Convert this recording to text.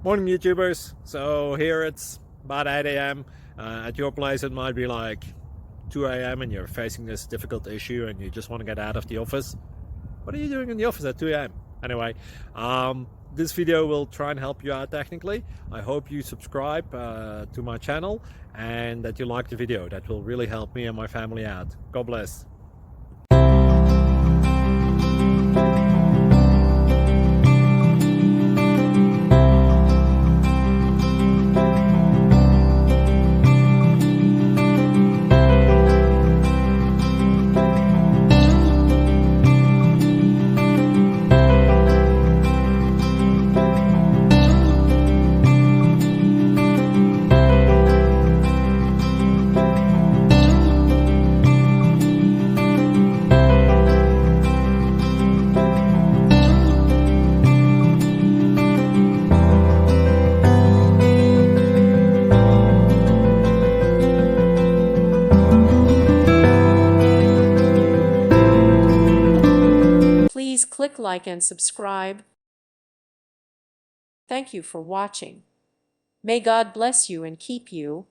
Morning, YouTubers. So here it's about 8 a.m. At your place, it might be like 2 a.m. and you're facing this difficult issue and you just want to get out of the office. What are you doing in the office at 2 a.m.? Anyway, this video will try and help you out technically. I hope you subscribe to my channel and that you like the video. That will really help me and my family out. God bless. Please click like and subscribe. Thank you for watching. May God bless you and keep you.